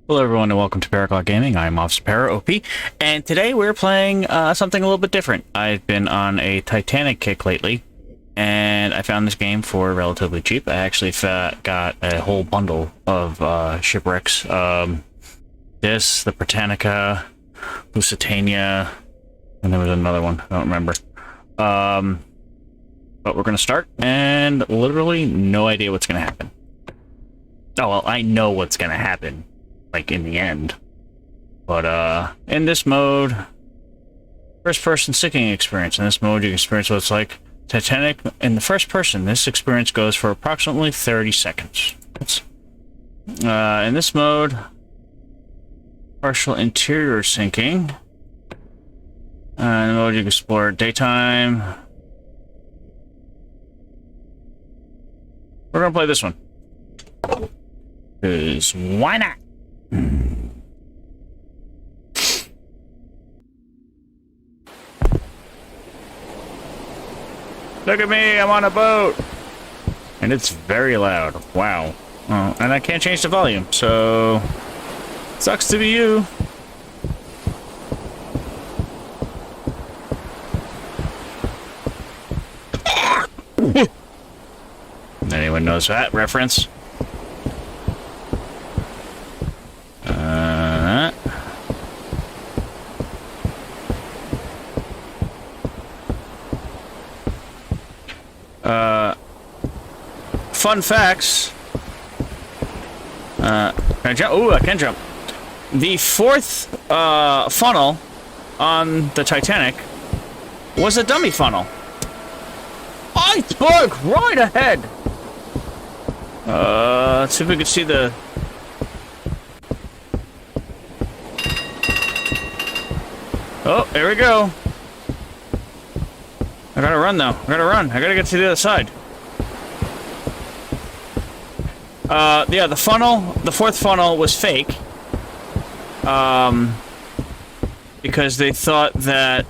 Hello everyone and welcome to Paraclock Gaming. I'm Officer Para OP, and today we're playing something a little bit different. I've been on a Titanic kick lately, and I found this game for relatively cheap. I actually got a whole bundle of shipwrecks. This, the Britannica, Lusitania, and there was another one, I don't remember. But we're going to start, and literally no idea what's going to happen. Oh, well, I know what's going to happen. Like in the end, but in this mode, first-person sinking experience. In this mode, you can experience what it's like Titanic in the first person. This experience goes for approximately 30 seconds. In this mode, partial interior sinking. In the mode, you can explore daytime. We're gonna play this one, 'cause why not? Look at me, I'm on a boat! And it's very loud. Wow. Oh, and I can't change the volume, so... Sucks to be you. Anyone knows that reference? Fun facts. Can I jump? Ooh, I can jump. The fourth funnel on the Titanic was a dummy funnel. Iceberg right ahead. Let's see if we can see the... Oh, there we go. I gotta run though. I gotta run. I gotta get to the other side. Yeah, the fourth funnel was fake. Because they thought that...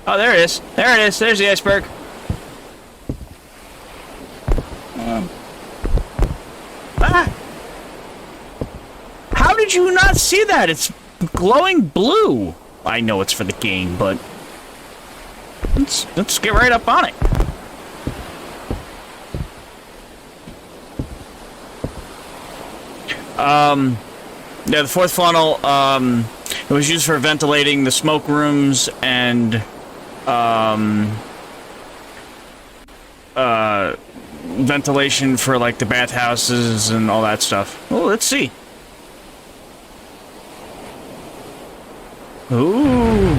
Oh, there it is. There it is. There's the iceberg. How did you not see that? It's glowing blue. I know it's for the game, but... Let's get right up on it. Yeah, the fourth funnel, it was used for ventilating the smoke rooms and, ventilation for, like, the bathhouses and all that stuff. Oh, let's see. Ooh.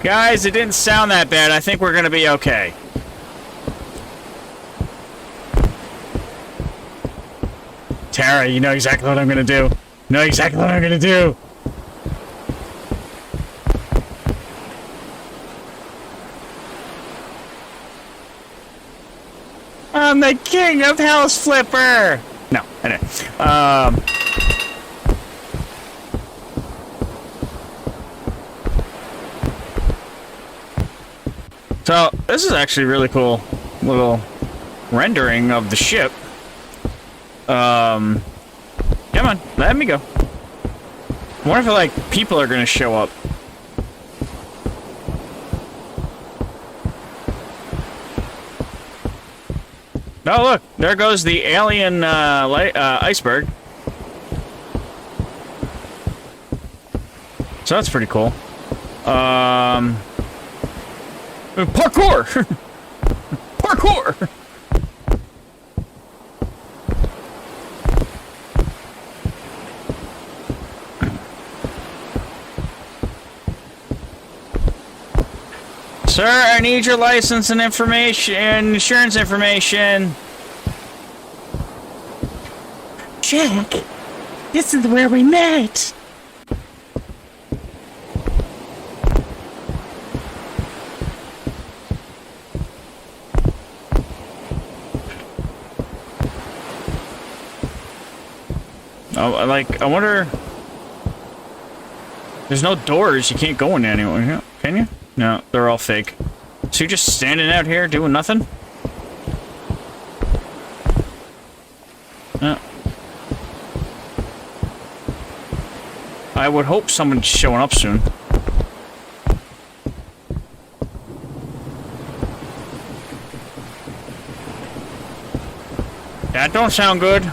Guys, it didn't sound that bad. I think we're gonna be okay. Tara, you know exactly what I'm gonna do. You know exactly what I'm gonna do. I'm the king of House Flipper! No, anyway. So, this is actually really cool little rendering of the ship. Come on, let me go. I wonder if, like, people are gonna show up. Oh, look, there goes the alien, iceberg. So that's pretty cool. Parkour! Parkour! Sir, I need your license and information, insurance information. Jack, this is where we met. Oh, like, I wonder... There's no doors. You can't go in anywhere. Can you? No, they're all fake. So you're just standing out here doing nothing? No. I would hope someone's showing up soon. That don't sound good.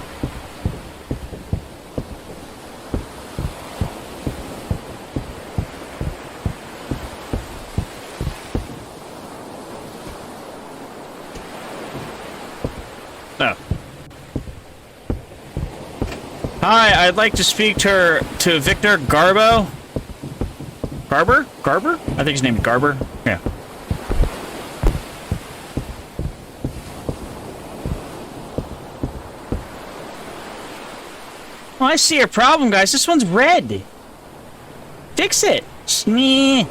Oh. Hi, I'd like to speak to Victor Garbo. Garber? Garber? I think his name's Garber. Yeah. Oh, I see a problem, guys. This one's red. Fix it. Smee.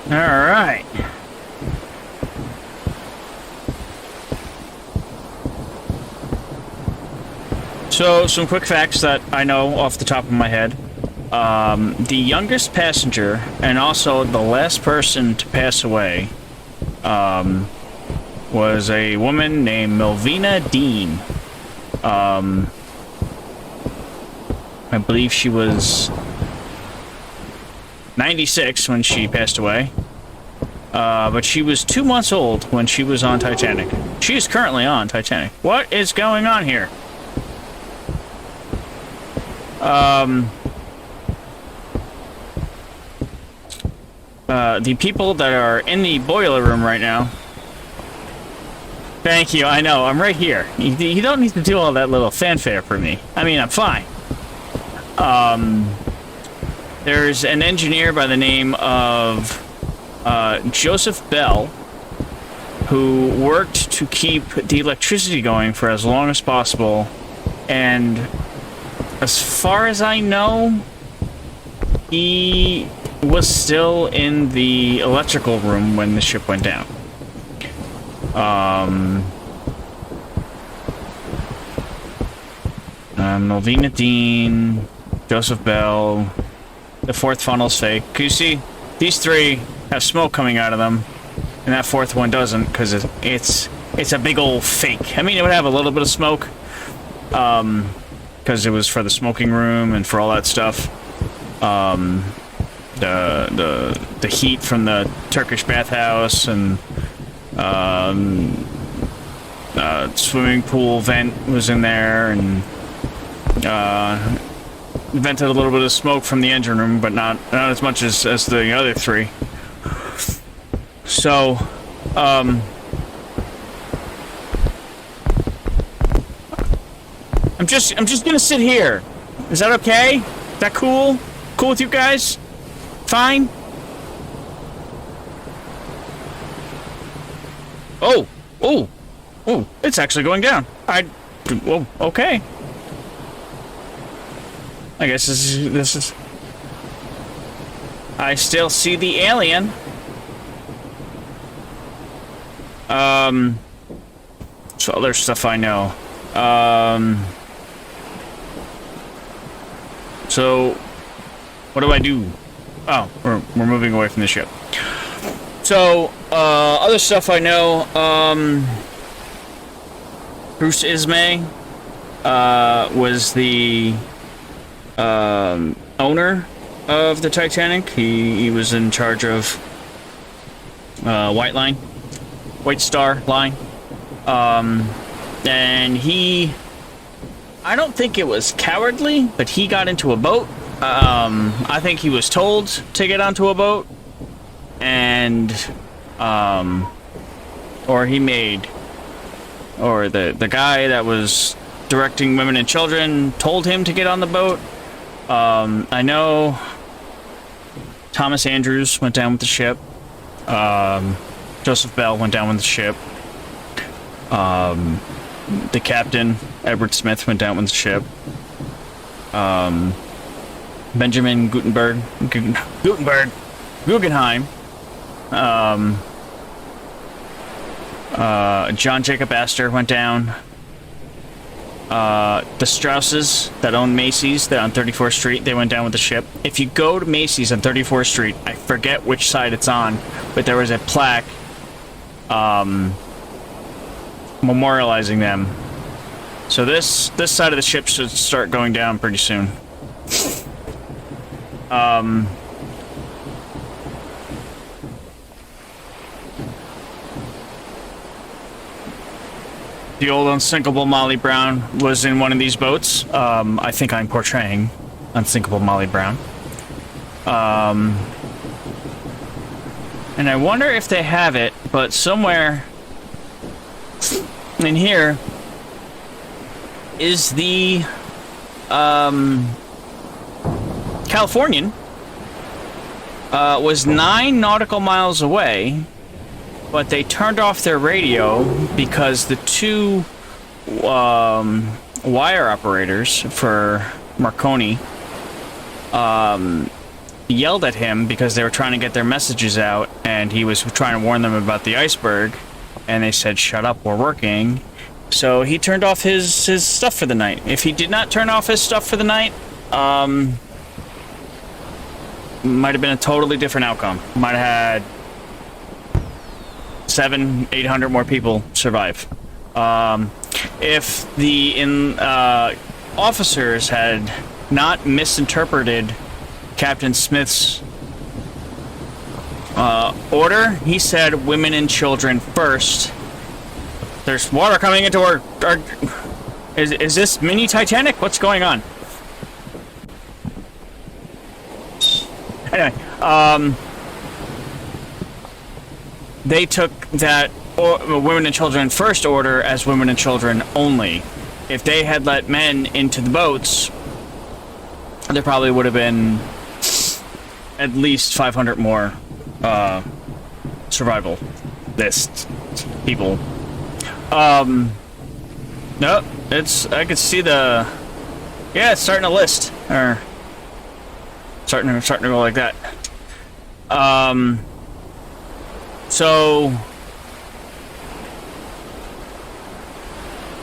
All right. So, some quick facts that I know off the top of my head. The youngest passenger, and also the last person to pass away, was a woman named Melvina Dean. I believe she was 96 when she passed away. But she was 2 months old when she was on Titanic. She is currently on Titanic. What is going on here? The people that are in the boiler room right now. Thank you, I know, I'm right here. You don't need to do all that little fanfare for me. I mean, I'm fine. There's an engineer by the name of Joseph Bell, who worked to keep the electricity going for as long as possible, and as far as I know, he was still in the electrical room when the ship went down. Melvina Dean, Joseph Bell, the fourth funnel's fake. Can you see? These three have smoke coming out of them, and that fourth one doesn't, because it's a big old fake. I mean, it would have a little bit of smoke, because it was for the smoking room and for all that stuff. The heat from the Turkish bathhouse and swimming pool vent was in there, and vented a little bit of smoke from the engine room, but not as much as the other three. So, I'm just gonna sit here. Is that okay? Is that cool? Cool with you guys? Fine? Oh! Oh! Oh! It's actually going down. Well, okay. I guess this is... I still see the alien. So other stuff I know. So, what do I do? Oh, we're moving away from the ship. So, other stuff I know, Bruce Ismay, was the, owner of the Titanic. He was in charge of, White Star Line. And I don't think it was cowardly, but he got into a boat. I think he was told to get onto a boat, and, or the guy that was directing women and children told him to get on the boat. I know Thomas Andrews went down with the ship. Joseph Bell went down with the ship. the captain, Edward Smith, went down with the ship. Benjamin Guggenheim. John Jacob Astor went down. The Strausses that own Macy's, they're on 34th Street, they went down with the ship. If you go to Macy's on 34th Street, I forget which side it's on, but there was a plaque memorializing them. So this side of the ship should start going down pretty soon. The old unsinkable Molly Brown was in one of these boats. I think I'm portraying unsinkable Molly Brown. And I wonder if they have it, but somewhere in here is the Californian. Was 9 nautical miles away, but they turned off their radio because the two wire operators for Marconi yelled at him because they were trying to get their messages out, and he was trying to warn them about the iceberg, and they said, "Shut up, we're working." So he turned off his stuff for the night. If he did not turn off his stuff for the night, might have been a totally different outcome. Might have had 700-800 more people survive. If the officers had not misinterpreted Captain Smith's order, he said women and children first. There's water coming into our is this mini Titanic? What's going on? Anyway, they took that women and children first order as women and children only. If they had let men into the boats, there probably would have been at least 500 more survival list people. No, I could see the, yeah, it's starting to list, or starting to go like that. So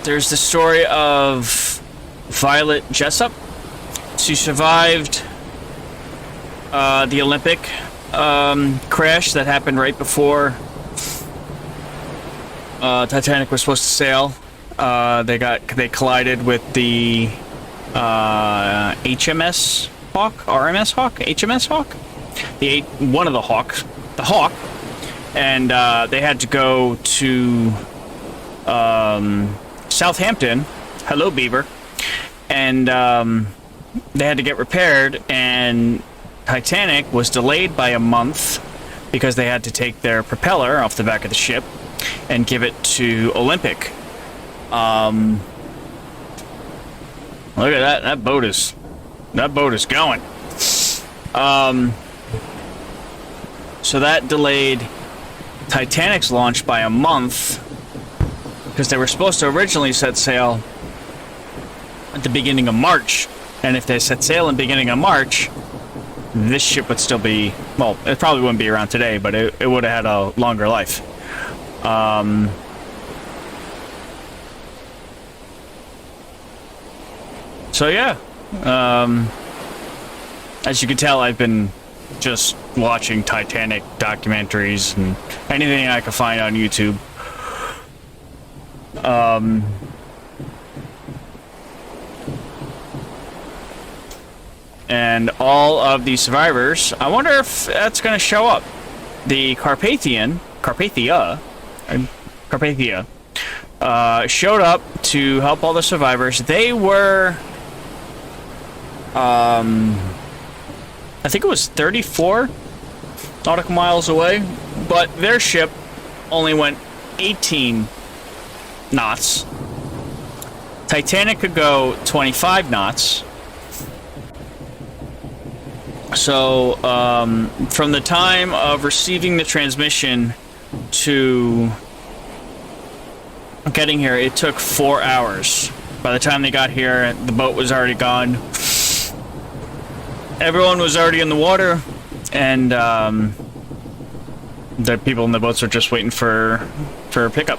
there's the story of Violet Jessup. She survived the Olympic crash that happened right before Titanic was supposed to sail. They collided with the HMS Hawk, RMS Hawk, HMS Hawk, one of the Hawks, the Hawk, and they had to go to Southampton. Hello, Beaver, and they had to get repaired, and Titanic was delayed by a month because they had to take their propeller off the back of the ship and give it to Olympic. Look at that. That boat is going. So that delayed Titanic's launch by a month because they were supposed to originally set sail at the beginning of March. And if they set sail in the beginning of March, this ship would still be, well, it probably wouldn't be around today, but it would have had a longer life. So yeah, as you can tell, I've been just watching Titanic documentaries and anything I could find on YouTube. And all of the survivors, I wonder if that's going to show up. The Carpathia, showed up to help all the survivors. They were, I think it was 34 nautical miles away, but their ship only went 18 knots. Titanic could go 25 knots. So, from the time of receiving the transmission to getting here, it took 4 hours. By the time they got here, the boat was already gone. Everyone was already in the water, and the people in the boats were just waiting for pickup.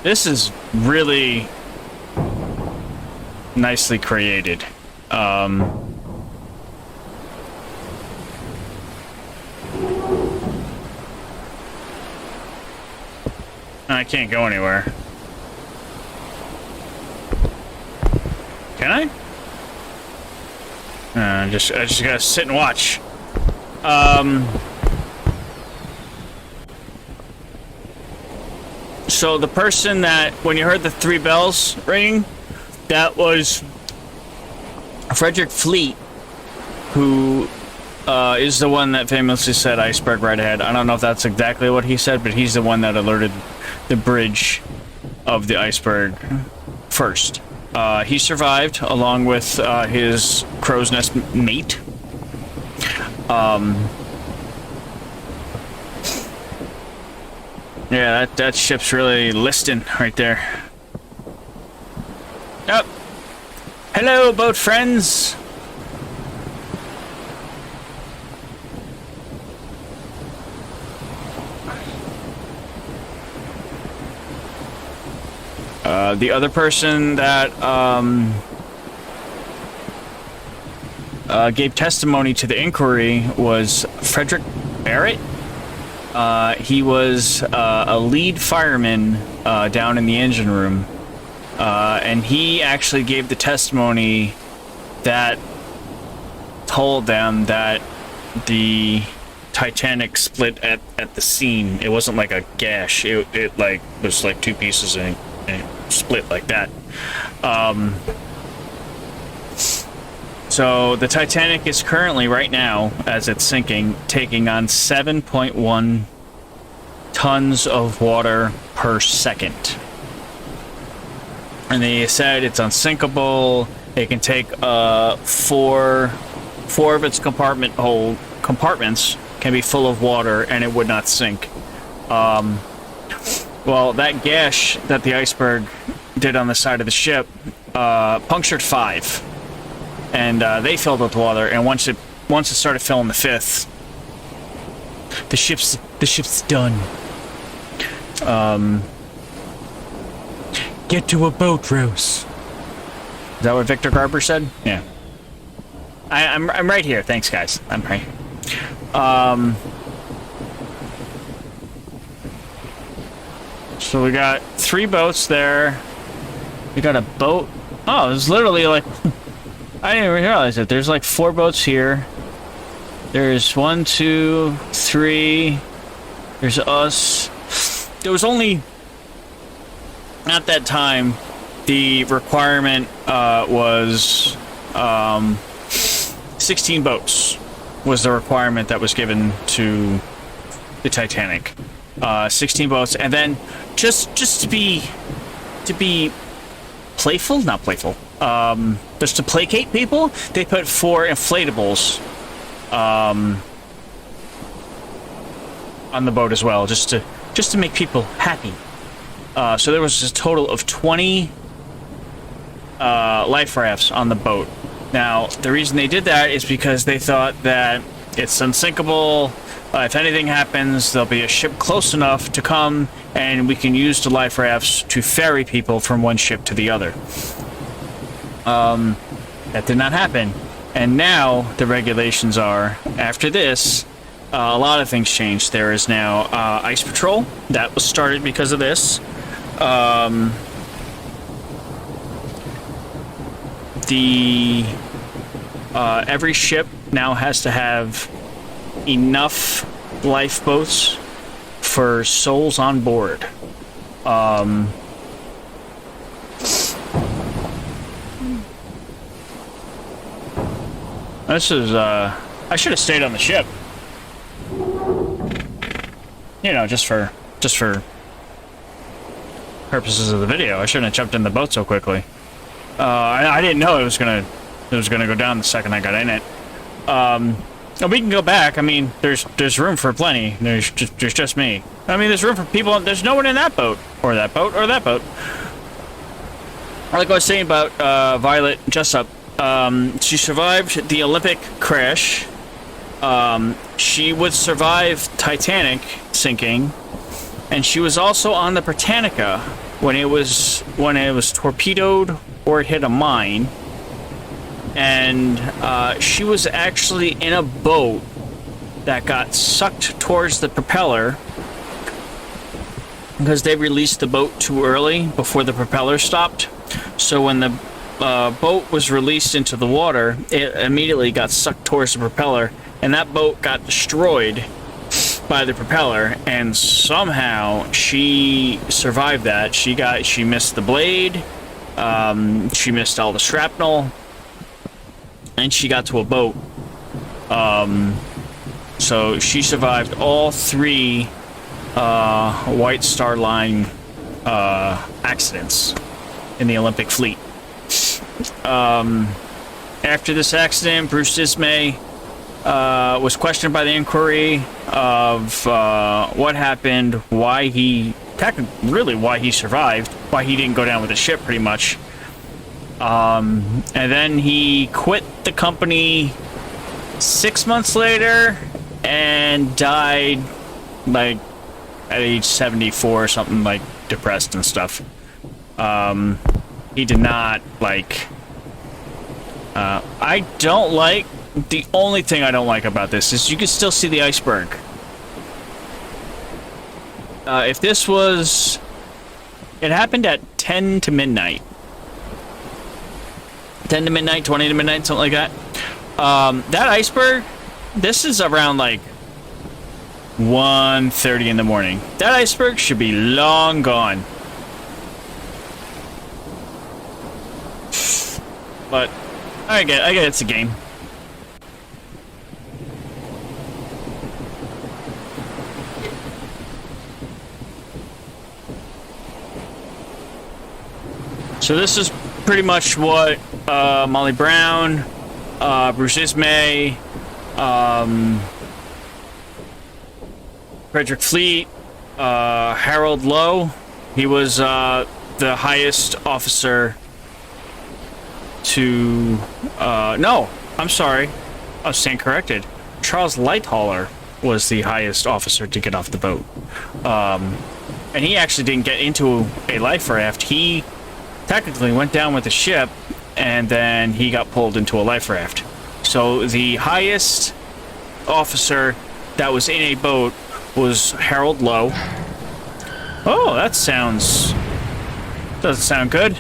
This is really nicely created. I can't go anywhere. Can I? I just gotta sit and watch. So the person that, when you heard the 3 bells ringing, that was Frederick Fleet, who is the one that famously said iceberg right ahead. I don't know if that's exactly what he said, but he's the one that alerted the bridge of the iceberg first. He survived along with his crow's nest mate. Yeah, that ship's really listing right there. Yep. Hello, boat friends. The other person that gave testimony to the inquiry was Frederick Barrett. He was a lead fireman down in the engine room, and he actually gave the testimony that told them that the Titanic split at the seam. It wasn't like a gash. It like was like 2 pieces and it split like that. So the Titanic is currently, right now, as it's sinking, taking on 7.1 tons of water per second. And they said it's unsinkable. It can take 4 of its compartments can be full of water, and it would not sink. Well, that gash that the iceberg did on the side of the ship punctured 5, and they filled with water. And once it started filling the 5th, the ship's done. Get to a boat, Rose. Is that what Victor Garber said? Yeah. I'm right here. Thanks, guys. I'm right. So we got 3 boats there. We got a boat. Oh, it's literally like... I didn't even realize it. There's like 4 boats here. There's 1, 2, 3. There's us. There was only... At that time, the requirement was 16 boats was the requirement that was given to the Titanic. 16 boats, and then just to be playful, not playful, just to placate people, they put 4 inflatables on the boat as well, just to make people happy. So there was a total of 20 life rafts on the boat. Now, the reason they did that is because they thought that it's unsinkable. If anything happens, there'll be a ship close enough to come, and we can use the life rafts to ferry people from one ship to the other. That did not happen. And now, the regulations are, after this, a lot of things changed. There is now ice patrol. That was started because of this. Every ship now has to have enough lifeboats for souls on board. This is, I should have stayed on the ship. You know, just for purposes of the video. I shouldn't have jumped in the boat so quickly. I didn't know it was gonna go down the second I got in it. And we can go back. I mean, there's room for plenty. There's just me. I mean, there's room for people. There's no one in that boat, or that boat, or that boat. Like I was saying about Violet Jessup, she survived the Olympic crash. She would survive Titanic sinking, and she was also on the Britannica when it was torpedoed or it hit a mine. And she was actually in a boat that got sucked towards the propeller because they released the boat too early before the propeller stopped. So when the boat was released into the water, it immediately got sucked towards the propeller, and that boat got destroyed by the propeller, and somehow she survived that. She missed the blade, she missed all the shrapnel, and she got to a boat. So she survived all 3 White Star Line accidents in the Olympic fleet. After this accident, Bruce Ismay was questioned by the inquiry of what happened, why he survived, why he didn't go down with the ship, pretty much. And then he quit the company 6 months later and died, like, at age 74 or something, like, depressed and stuff. He did not, like... I don't like... The only thing I don't like about this is you can still see the iceberg. If this was... It happened at 10 to midnight. 10 to midnight, 20 to midnight, something like that. That iceberg, this is around like 1:30 in the morning. That iceberg should be long gone. But I get it's a game. So this is pretty much what Molly Brown, Bruce Ismay, Frederick Fleet, Harold Lowe. He was the highest officer to... no, I'm sorry. I was stand corrected. Charles Lighthauler was the highest officer to get off the boat. And he actually didn't get into a life raft. He technically went down with the ship, and then he got pulled into a life raft. So the highest officer that was in a boat was Harold Lowe. Oh, that doesn't sound good.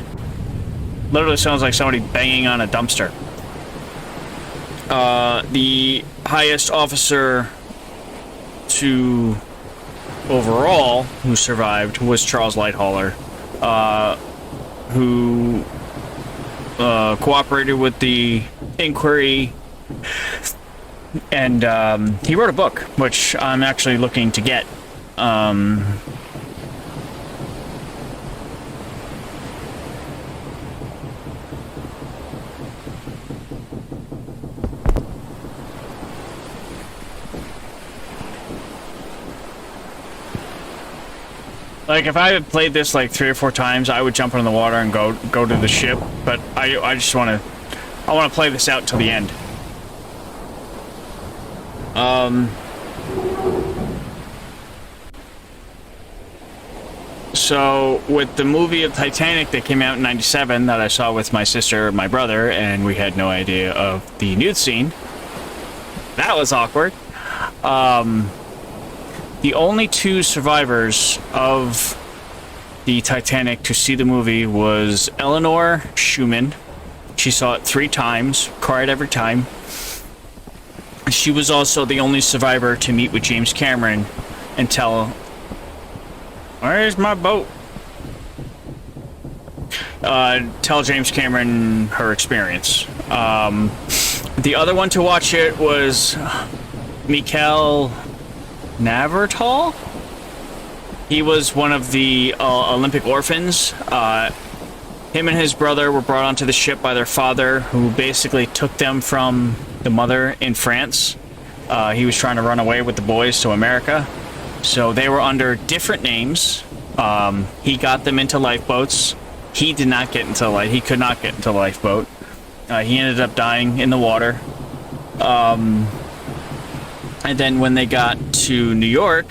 Literally sounds like somebody banging on a dumpster. The highest officer to overall who survived was Charles Lighthauler, who cooperated with the inquiry, and he wrote a book, which I'm actually looking to get. Like, if I had played this like 3 or 4 times, I would jump in the water and go to the ship. But I just want to play this out till the end. So with the movie of Titanic that came out in '97 that I saw with my sister and my brother, and we had no idea of the nude scene. That was awkward. The only 2 survivors of the Titanic to see the movie was Eleanor Schumann. She saw it 3 times, cried every time. She was also the only survivor to meet with James Cameron and tell, "Where's my boat?" Tell James Cameron her experience. The other one to watch it was Mikhail Navratil. He was one of the Olympic orphans. Him and his brother were brought onto the ship by their father, who basically took them from the mother in France He was trying to run away with the boys to America. So they were under different names. He got them into lifeboats. He did not get into he could not get into a lifeboat. He ended up dying in the water. And then when they got to New York,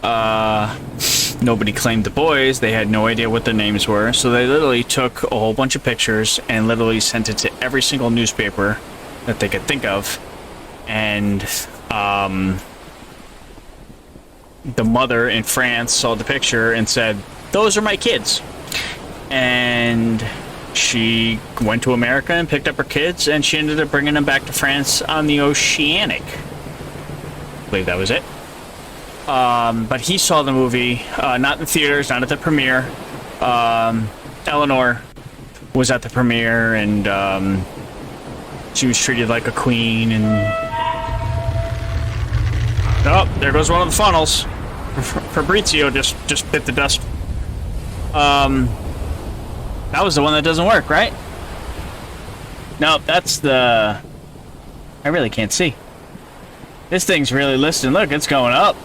nobody claimed the boys. They had no idea what their names were. So they literally took a whole bunch of pictures and literally sent it to every single newspaper that they could think of. And the mother in France saw the picture and said, "Those are my kids." And she went to America and picked up her kids, and she ended up bringing them back to France on the Oceanic. I believe that was it. But he saw the movie, not in theaters, not at the premiere. Eleanor was at the premiere, and she was treated like a queen. And oh, there goes one of the funnels. Fabrizio just bit the dust. That was the one that doesn't work, right? No, that's the... I really can't see. This thing's really listing. Look, it's going up.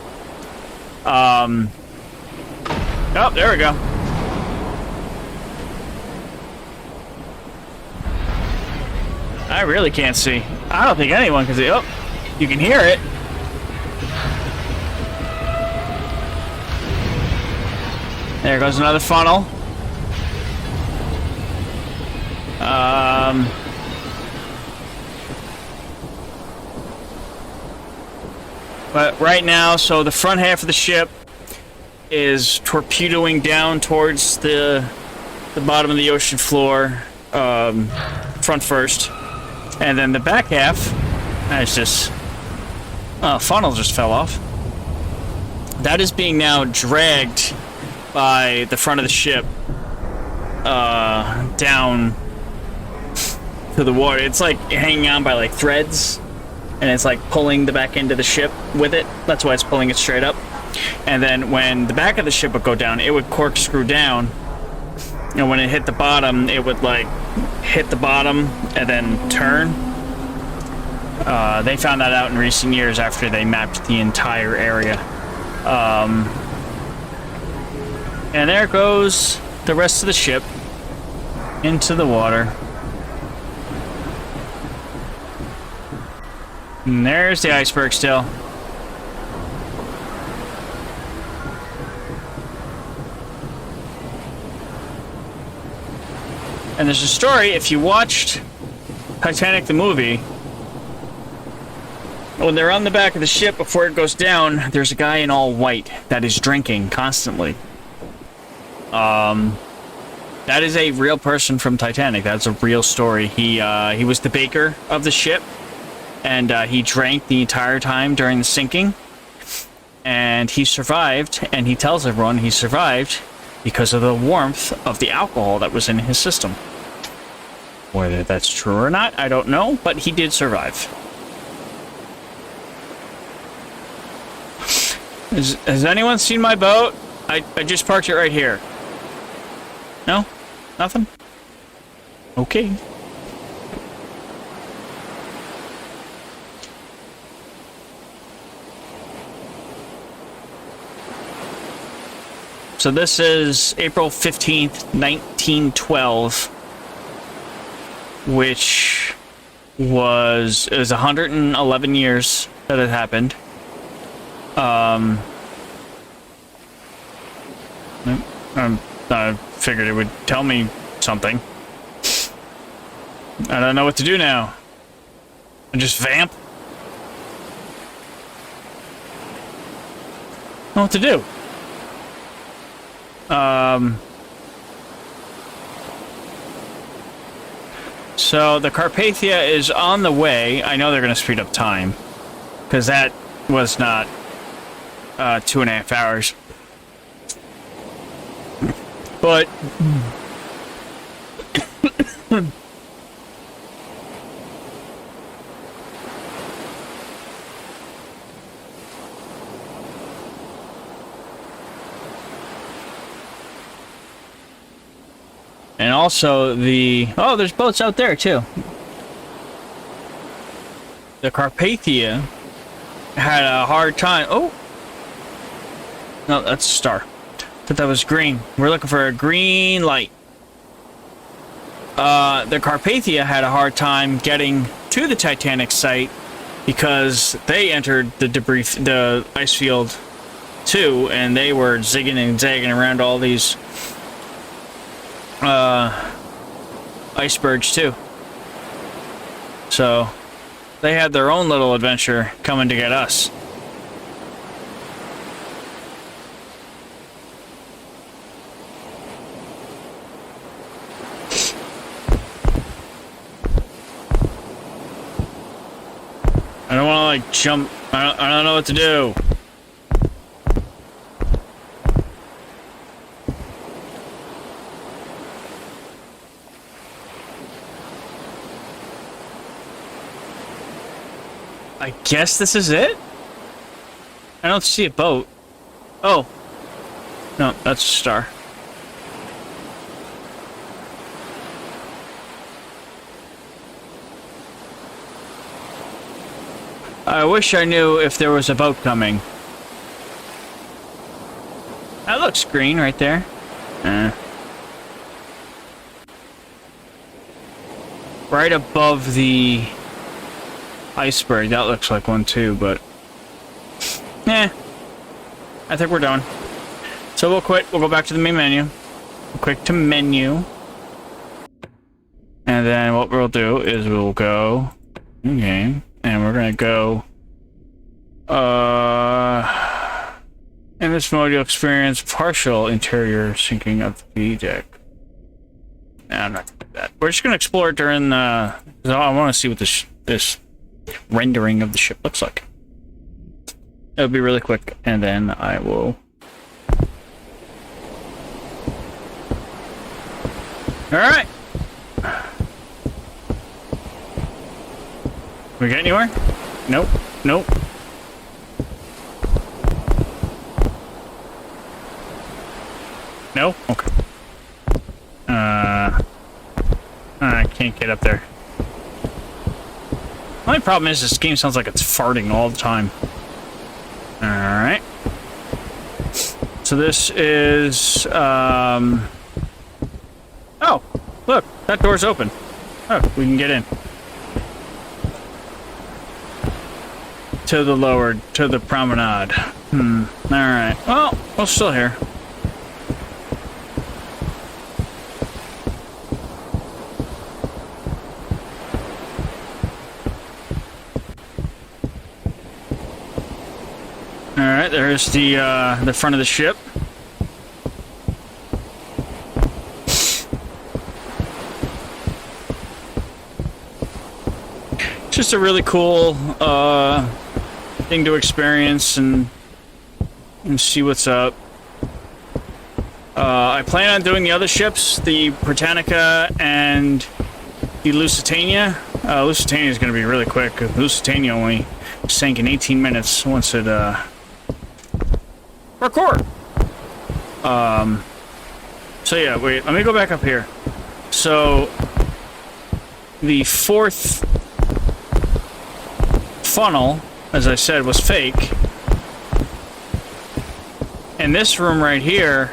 Oh, there we go. I really can't see. I don't think anyone can see. Oh, you can hear it. There goes another funnel. But right now, so the front half of the ship is torpedoing down towards the bottom of the ocean floor, front first, and then the back half, it's just, funnel just fell off. That is being now dragged by the front of the ship down to the water. It's like hanging on by like threads, and it's like pulling the back end of the ship with it. That's why it's pulling it straight up. And then when the back of the ship would go down, it would corkscrew down, and when it hit the bottom, it would like hit the bottom and then turn. They found that out in recent years after they mapped the entire area. And there goes the rest of the ship into the water. And there's the iceberg still. And there's a story, if you watched Titanic the movie, when they're on the back of the ship before it goes down, there's a guy in all white that is drinking constantly. That is a real person from Titanic. That's a real story. He was the baker of the ship, and he drank the entire time during the sinking, and he survived, and he tells everyone he survived because of the warmth of the alcohol that was in his system. Whether that's true or not, I don't know, but he did survive. Has anyone seen my boat? I just parked it right here. No? Nothing? Okay. So this is April 15th, 1912, which was 111 years that it happened. I figured it would tell me something. I don't know what to do now. I just vamp? I don't know what to do. So the Carpathia is on the way. I know they're going to speed up time, because that was not 2.5 hours. But and also there's boats out there too. The Carpathia had a hard time. Oh! No, that's a star. Thought that was green. We're looking for a green light. The Carpathia had a hard time getting to the Titanic site because they entered the ice field too, and they were zigging and zagging around all these icebergs too. So they had their own little adventure coming to get us. I don't want to like jump. I don't know what to do. I guess this is it? I don't see a boat. Oh. No, that's a star. I wish I knew if there was a boat coming. That looks green right there. Right above the iceberg. That looks like one too, but... I think we're done. So we'll quit. We'll go back to the main menu. Quick to menu. And then what we'll do is we'll go... in game. And we're gonna go, in this mode you'll experience partial interior sinking of the deck. Nah, I'm not gonna do that. We're just gonna explore it during the, I want to see what this rendering of the ship looks like. It'll be really quick, and then I will... Alright! We get anywhere? Nope. Nope. No? Okay. I can't get up there. The only problem is this game sounds like it's farting all the time. Alright. So this is, oh! Look! That door's open. Oh, we can get in. To the promenade. Alright. Well, we're still here. Alright, there's the front of the ship. Just a really cool, thing to experience and see what's up. I plan on doing the other ships, the Britannica and the Lusitania. Lusitania is going to be really quick. Lusitania only sank in 18 minutes once it parkour. So yeah, wait, let me go back up here. So the fourth funnel, as I said, was fake. And this room right here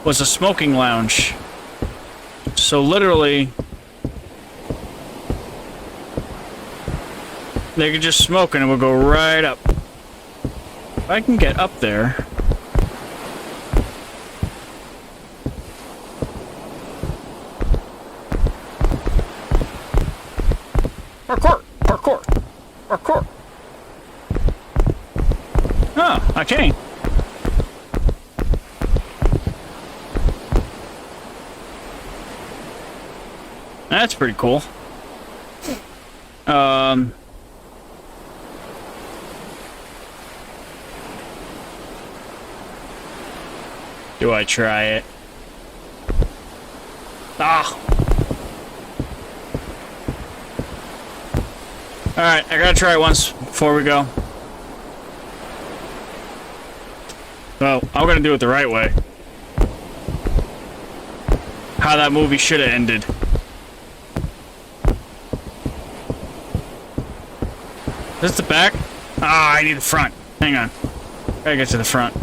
was a smoking lounge. So literally, they could just smoke and it would go right up. If I can get up there. Parkour! Parkour! Parkour! Oh, okay. That's pretty cool. Do I try it? Ah! Alright, I gotta try it once before we go. Well, I'm gonna do it the right way. How that movie should have ended. Is this the back? Ah, I need the front. Hang on. Gotta get to the front.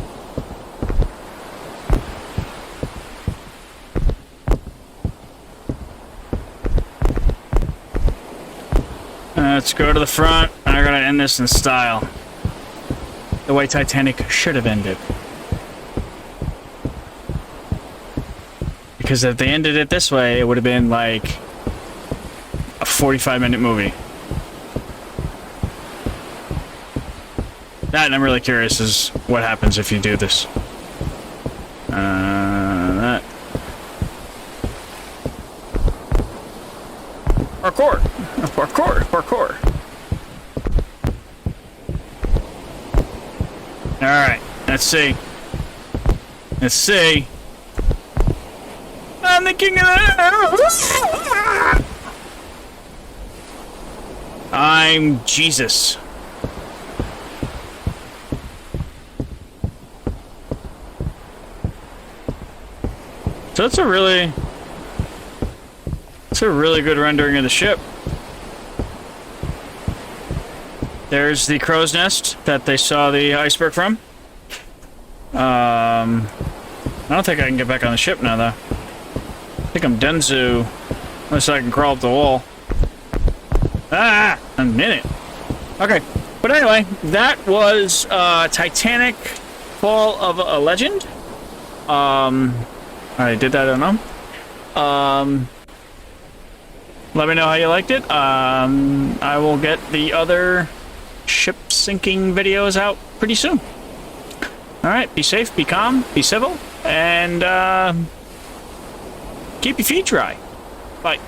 Let's go to the front. I gotta end this in style. The way Titanic should have ended. Because if they ended it this way, it would have been like a 45-minute movie. That, and I'm really curious, is what happens if you do this. That. Parkour! Parkour! Parkour! Alright, let's see. Let's see. I'm the king of the... I'm Jesus. So it's a really good rendering of the ship. There's the crow's nest that they saw the iceberg from. I don't think I can get back on the ship now, though. I think I'm Denzu, unless I can crawl up the wall. Ah! I'm in it. Okay. But anyway, that was Titanic Fall of a Legend. I did that, I don't know. Let me know how you liked it. I will get the other ship sinking videos out pretty soon. Alright, be safe, be calm, be civil, and keep your feet dry. Bye.